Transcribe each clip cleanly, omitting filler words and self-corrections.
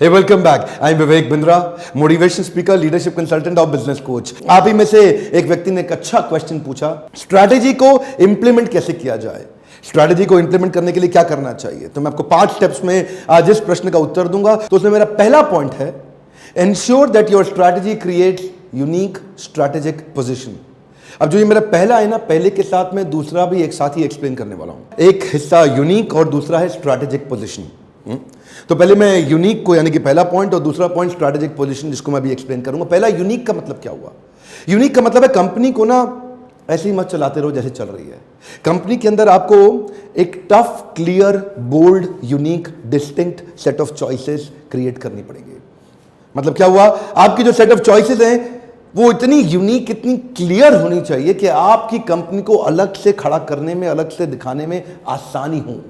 Hey, welcome back. I'm Vivek Bindra, motivation speaker, leadership consultant और business coach. आप ही में से एक व्यक्ति ने एक अच्छा क्वेश्चन पूछा, स्ट्रैटेजी को इंप्लीमेंट कैसे किया जाए, स्ट्रैटेजी को इंप्लीमेंट करने के लिए क्या करना चाहिए। तो मैं आपको 5 स्टेप्स में आज इस प्रश्न का उत्तर दूंगा। तो उसमें मेरा पहला पॉइंट है, ensure that your strategy creates unique strategic position. अब जो ये मेरा पहला है ना, पहले के साथ मैं दूसरा भी एक साथ ही एक्सप्लेन करने वाला हूं। एक हिस्सा यूनिक और दूसरा है स्ट्रैटेजिक पोजीशन। तो पहले मैं यूनिक को यानी कि पहला पॉइंट और दूसरा पॉइंट स्ट्रैटेजिक पोजीशन, जिसको मैं भी एक्सप्लेन करूंगा। पहला यूनिक का मतलब क्या हुआ? यूनिक का मतलब है कंपनी को ना ऐसे ही मत चलाते रहो जैसे चल रही है। कंपनी के अंदर आपको एक tough, clear, bold, unique, distinct set of choices create करनी पड़ेगी। मतलब क्या हुआ? आपकी जो सेट ऑफ चॉइसेस हैं वो इतनी यूनिक, इतनी क्लियर होनी चाहिए कि आपकी कंपनी को अलग से खड़ा करने में, अलग से दिखाने में आसानी हो।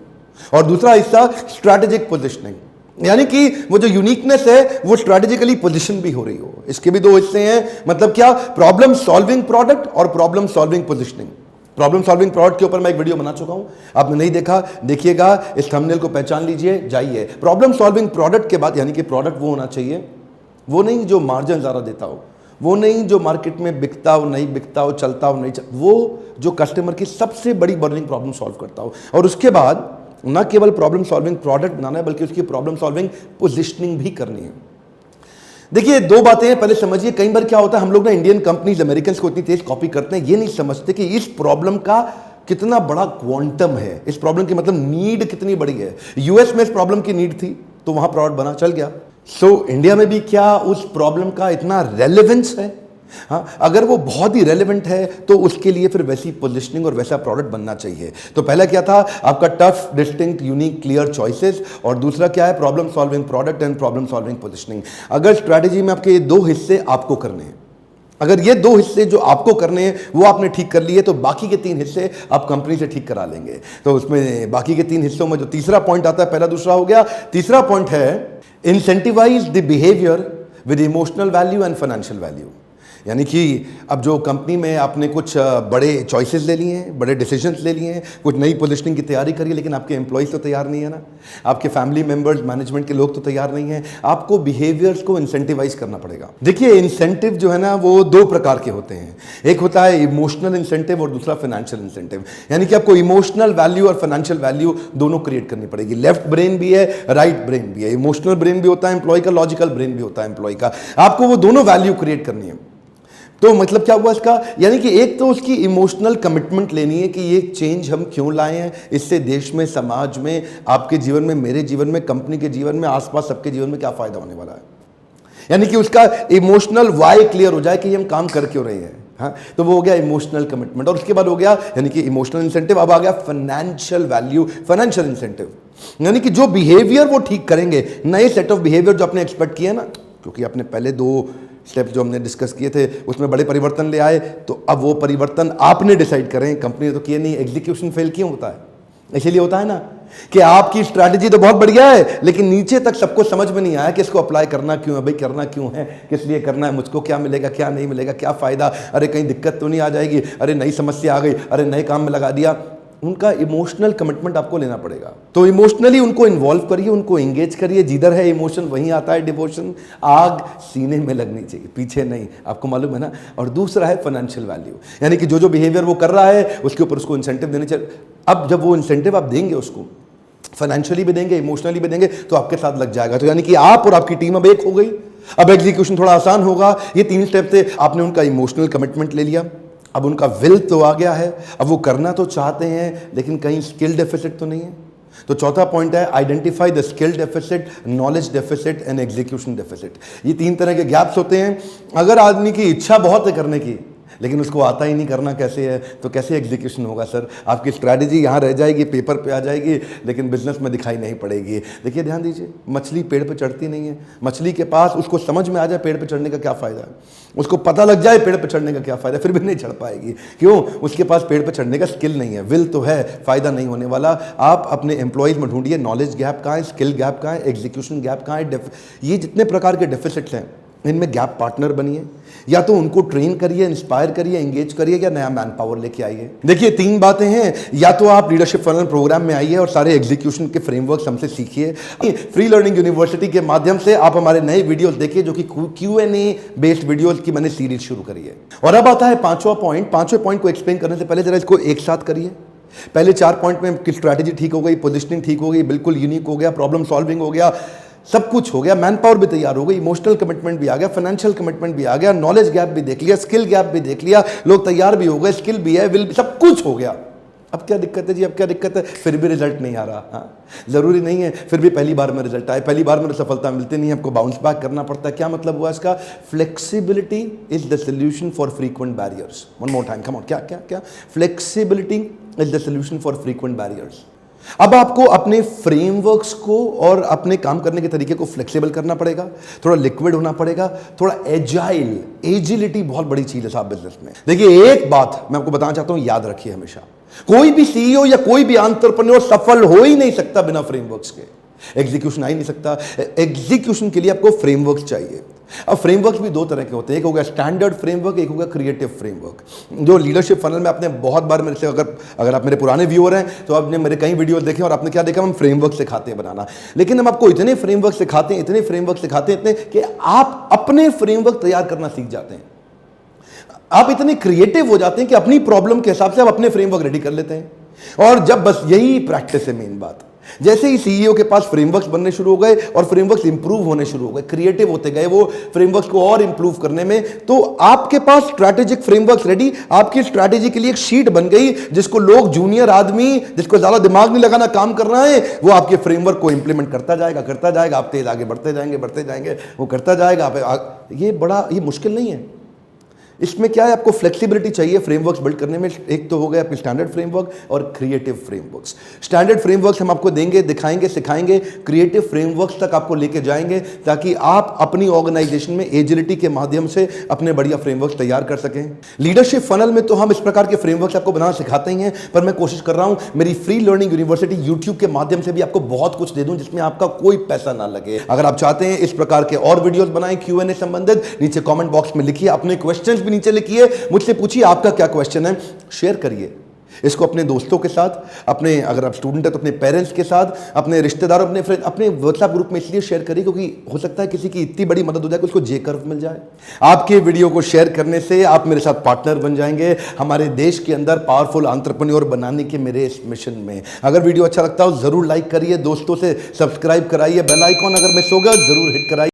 और दूसरा हिस्सा स्ट्रैटेजिक पोजीशनिंग, यानी कि वो जो यूनिकनेस है वो स्ट्रैटेजिकली पोजीशन भी हो रही हो। इसके भी 2 हिस्से हैं। मतलब क्या? प्रॉब्लम सॉल्विंग प्रोडक्ट और problem solving positioning. Problem solving product के ऊपर मैं एक वीडियो बना चुका हूं, आपने नहीं देखा, देखिएगा। इस थंबनेल को पहचान लीजिए, जाइए। प्रॉब्लम सॉल्विंग प्रोडक्ट के बाद यानी कि प्रोडक्ट वो होना चाहिए, वो नहीं जो मार्जिन ज़्यादा देता हो, वो नहीं जो मार्केट में बिकता हो, नहीं बिकता हो, चलता हो, नहीं वो जो कस्टमर की सबसे बड़ी बर्निंग प्रॉब्लम सॉल्व करता हो। और उसके बाद न केवल प्रॉब्लम सॉल्विंग प्रोडक्ट बनाना है, बल्कि उसकी प्रॉब्लम सॉल्विंग पोजीशनिंग भी करनी है। देखिए, 2 बातें हैं, पहले समझिए। कई बार क्या होता है, हम लोग ना इंडियन कंपनीज अमेरिकन को इतनी तेज कॉपी करते हैं, ये नहीं समझते कि इस प्रॉब्लम का कितना बड़ा क्वांटम है। इस प्रॉब्लम की मतलब नीड कितनी बड़ी है। यूएस में इस प्रॉब्लम की नीड थी तो वहां प्रोडक्ट बना, चल गया। इंडिया में भी क्या उस प्रॉब्लम का इतना रेलेवेंस है? हाँ, अगर वो बहुत ही रेलेवेंट है तो उसके लिए फिर वैसी पोजीशनिंग और वैसा प्रोडक्ट बनना चाहिए। तो पहला क्या था आपका? Tough, distinct, unique, clear choices. और दूसरा क्या है? Problem solving product and problem solving positioning. अगर स्ट्रैटेजी में आपके ये 2 हिस्से आपको करने हैं, अगर ये 2 हिस्से जो आपको करने हैं वो आपने ठीक कर लिए, तो बाकी के 3 हिस्से आप कंपनी से ठीक करा लेंगे। तो उसमें बाकी के 3 हिस्सों में जो तीसरा पॉइंट आता है, पहला दूसरा हो गया, तीसरा पॉइंट है incentivise the behaviour with emotional value and financial value. यानी कि अब जो कंपनी में आपने कुछ बड़े चॉइसेस ले लिए हैं, बड़े डिसीजंस ले लिए हैं, कुछ नई पोजीशनिंग की तैयारी करी है, लेकिन आपके एम्प्लॉइज तो तैयार नहीं है ना, आपके फैमिली मेंबर्स, मैनेजमेंट के लोग तो तैयार नहीं हैं। आपको बिहेवियर्स को इंसेंटिवाइज करना पड़ेगा। देखिए, इंसेंटिव जो है ना वो 2 प्रकार के होते हैं। एक होता है इमोशनल इंसेंटिव और दूसरा फाइनेंशियल इंसेंटिव। यानी कि आपको इमोशनल वैल्यू और फाइनेंशियल वैल्यू दोनों क्रिएट करनी पड़ेगी। लेफ्ट ब्रेन भी है, राइट ब्रेन भी है। इमोशनल ब्रेन भी होता है एम्प्लॉय का, लॉजिकल ब्रेन भी होता है एम्प्लॉय का। आपको वो दोनों वैल्यू क्रिएट करनी है। तो मतलब क्या हुआ इसका? यानी कि एक तो उसकी इमोशनल कमिटमेंट लेनी है कि ये चेंज हम क्यों लाए हैं, इससे देश में, समाज में, आपके जीवन में, मेरे जीवन में, कंपनी के जीवन में, आसपास सबके जीवन में क्या फायदा होने वाला है। यानी कि उसका इमोशनल वाई क्लियर हो जाए कि ये हम काम कर क्यों रहे हैं। हाँ, तो वो हो गया इमोशनल कमिटमेंट। और उसके बाद हो गया यानी कि इमोशनल इंसेंटिव। अब आ गया फाइनेंशियल वैल्यू, फाइनेंशियल इंसेंटिव। यानी कि जो बिहेवियर वो ठीक करेंगे, नए सेट ऑफ बिहेवियर जो आपने एक्सपेक्ट किए ना, क्योंकि आपने पहले 2 स्टेप्स जो हमने डिस्कस किए थे उसमें बड़े परिवर्तन ले आए, तो अब वो परिवर्तन आपने डिसाइड करें, कंपनी ने तो किए नहीं। एग्जीक्यूशन फेल क्यों होता है? इसीलिए होता है ना कि आपकी स्ट्रैटेजी तो बहुत बढ़िया है, लेकिन नीचे तक सबको समझ में नहीं आया कि इसको अप्लाई करना क्यों है। भाई करना क्यों है, किस लिए करना है, मुझको क्या मिलेगा, क्या नहीं मिलेगा, क्या फायदा, अरे कहीं दिक्कत तो नहीं आ जाएगी, अरे नई समस्या आ गई, अरे नए काम में लगा दिया। उनका इमोशनल कमिटमेंट आपको लेना पड़ेगा। तो इमोशनली उनको इन्वॉल्व करिए, उनको एंगेज करिए। जिधर है इमोशन वहीं आता है डिवोशन। आग सीने में लगनी चाहिए, पीछे नहीं, आपको मालूम है ना। और दूसरा है फाइनेंशियल वैल्यू, यानी कि जो बिहेवियर वो कर रहा है उसके ऊपर उसको इंसेंटिव देने चाहिए। अब जब वो इंसेंटिव आप देंगे, उसको फाइनेंशियली भी देंगे, इमोशनली भी देंगे, तो आपके साथ लग जाएगा। तो यानी कि आप और आपकी टीम अब एक हो गई। अब एग्जीक्यूशन थोड़ा आसान होगा। ये 3 स्टेप थे। आपने उनका इमोशनल कमिटमेंट ले लिया, अब उनका विल तो आ गया है, अब वो करना तो चाहते हैं, लेकिन कहीं स्किल डेफिसिट तो नहीं है। तो चौथा पॉइंट है identify the skill deficit, knowledge deficit and execution deficit. ये 3 तरह के गैप्स होते हैं। अगर आदमी की इच्छा बहुत है करने की, लेकिन उसको आता ही नहीं करना कैसे है, तो कैसे एग्जीक्यूशन होगा सर? आपकी स्ट्रैटेजी यहाँ रह जाएगी, पेपर पे आ जाएगी, लेकिन बिजनेस में दिखाई नहीं पड़ेगी। देखिए, ध्यान दीजिए, मछली पेड़ पे चढ़ती नहीं है। मछली के पास उसको समझ में आ जाए पेड़ पे चढ़ने का क्या फ़ायदा है, उसको पता लग जाए पेड़ पे चढ़ने का क्या फ़ायदा, फिर भी नहीं चढ़ पाएगी। क्यों? उसके पास पेड़ पे चढ़ने का स्किल नहीं है। विल तो है, फ़ायदा नहीं होने वाला। आप अपने एम्प्लॉयज़ में ढूंढिए नॉलेज गैप कहाँ है, स्किल गैप कहाँ है, एग्जीक्यूशन गैप कहाँ है। ये जितने प्रकार के डेफिसिट्स हैं इनमें गैप पार्टनर बनिए, या तो उनको ट्रेन करिए, इंस्पायर करिए, एंगेज करिए, या नया मैन पावर लेके आइए। देखिए 3 बातें हैं, या तो आप लीडरशिप फनल प्रोग्राम में आइए और सारे एग्जीक्यूशन के फ्रेमवर्क हमसे सीखिए। फ्री लर्निंग यूनिवर्सिटी के माध्यम से आप हमारे नए वीडियोस देखिए, जो कि Q&A बेस्ड वीडियोस की मैंने सीरीज शुरू करी है। और अब आता है 5वां पॉइंट। 5वें पॉइंट को एक्सप्लेन करने से पहले जरा इसको एक साथ करिए। पहले 4 पॉइंट में कि स्ट्रैटेजी ठीक हो गई, पोजिशनिंग ठीक हो गई, बिल्कुल यूनिक हो गया, प्रॉब्लम सॉल्विंग हो गया, सब कुछ हो गया, मैन पावर भी तैयार हो गई, इमोशनल कमिटमेंट भी आ गया, फाइनेंशियल कमिटमेंट भी आ गया, नॉलेज गैप भी देख लिया, स्किल गैप भी देख लिया, लोग तैयार भी हो गए, स्किल भी है, विल भी, सब कुछ हो गया। अब क्या दिक्कत है जी? अब क्या दिक्कत है? फिर भी रिजल्ट नहीं आ रहा। हाँ, जरूरी नहीं है फिर भी पहली बार में रिजल्ट आए, पहली बार में सफलता मिलती नहीं है, आपको बाउंस बैक करना पड़ता है। क्या मतलब हुआ इसका? Flexibility is the solution for frequent barriers. One more time, come on. क्या क्या क्या? Flexibility is the solution for frequent barriers. अब आपको अपने फ्रेमवर्क्स को और अपने काम करने के तरीके को फ्लेक्सिबल करना पड़ेगा, थोड़ा लिक्विड होना पड़ेगा, थोड़ा एजाइल। एजिलिटी बहुत बड़ी चीज है साहब बिजनेस में। देखिए एक बात मैं आपको बताना चाहता हूं, याद रखिए हमेशा, कोई भी सीईओ या कोई भी एंटरप्रेन्योर सफल हो ही नहीं सकता बिना फ्रेमवर्क्स के। एग्जीक्यूशन आ ही नहीं सकता। एग्जीक्यूशन के लिए आपको फ्रेमवर्क चाहिए। अब फ्रेमवर्क भी 2 तरह के होते हैं, एक होगा स्टैंडर्ड फ्रेमवर्क, एक होगा क्रिएटिव फ्रेमवर्क। जो लीडरशिप फनल में आपने बहुत बार मेरे से, अगर आप मेरे पुराने व्यूअर हैं तो आपने मेरे कई वीडियो देखे और आपने क्या देखा, हम फ्रेमवर्क सिखाते हैं बनाना। लेकिन हम आपको इतने फ्रेमवर्क सिखाते हैं, इतने फ्रेमवर्क सिखाते हैं, इतने कि आप अपने फ्रेमवर्क तैयार करना सीख जाते हैं। आप इतने क्रिएटिव हो जाते हैं कि अपनी प्रॉब्लम के हिसाब से आप अपने फ्रेमवर्क रेडी कर लेते हैं। और जब बस यही प्रैक्टिस है मेन बात। जैसे ही सीईओ के पास फ्रेमवर्क्स बनने शुरू हो गए और फ्रेमवर्क्स इंप्रूव होने शुरू हो गए, क्रिएटिव होते गए वो फ्रेमवर्क्स को और इंप्रूव करने में, तो आपके पास स्ट्रैटेजिक फ्रेमवर्क्स रेडी, आपकी स्ट्रैटेजी के लिए एक शीट बन गई जिसको लोग, जूनियर आदमी जिसको ज्यादा दिमाग नहीं लगाना, काम करना है, वो आपके फ्रेमवर्क को इंप्लीमेंट करता जाएगा। आप तेज आगे बढ़ते जाएंगे, वो करता जाएगा। ये मुश्किल नहीं है। इसमें क्या है, आपको फ्लेक्सिबिलिटी चाहिए फ्रेमवर्क्स बिल्ड करने में। एक तो हो गया आपके स्टैंडर्ड फ्रेमवर्क और क्रिएटिव फ्रेमवर्क्स। स्टैंडर्ड फ्रेमवर्क्स हम आपको देंगे, दिखाएंगे, सिखाएंगे। क्रिएटिव फ्रेमवर्क्स तक आपको लेके जाएंगे ताकि आप अपनी ऑर्गेनाइजेशन में एजिलिटी के माध्यम से अपने बढ़िया फ्रेमवर्क्स तैयार कर सकें। लीडरशिप फनल में तो हम इस प्रकार के फ्रेमवर्क्स आपको बनाना सिखाते ही हैं, पर मैं कोशिश कर रहा हूं मेरी फ्री लर्निंग यूनिवर्सिटी यूट्यूब के माध्यम से भी आपको बहुत कुछ दे दूं जिसमें आपका कोई पैसा ना लगे। अगर आप चाहते हैं इस प्रकार के और वीडियोस बनाएं Q&A संबंधित, नीचे कमेंट बॉक्स में लिखिए, अपने क्वेश्चंस भी नीचे लिखिए, मुझसे पूछिए आपका क्या क्वेश्चन है, शेयर करिए इसको अपने दोस्तों के साथ, अपने, अगर आप स्टूडेंट है तो अपने पेरेंट्स के साथ, अपने रिश्तेदारों, अपने फ्रेंड, अपने व्हाट्सएप ग्रुप में इसलिए शेयर करिए क्योंकि हो सकता है किसी की इतनी बड़ी मदद हो जाए कि उसको जे कर्व मिल जाए। आपके वीडियो को शेयर करने से आप मेरे साथ पार्टनर बन जाएंगे हमारे देश के अंदर पावरफुल एंटरप्रेन्योर बनाने के मेरे इस मिशन में। अगर वीडियो अच्छा लगता हो जरूर लाइक करिए, दोस्तों से सब्सक्राइब कराइए, बेल आइकॉन अगर मिस होगा जरूर हिट कराइए।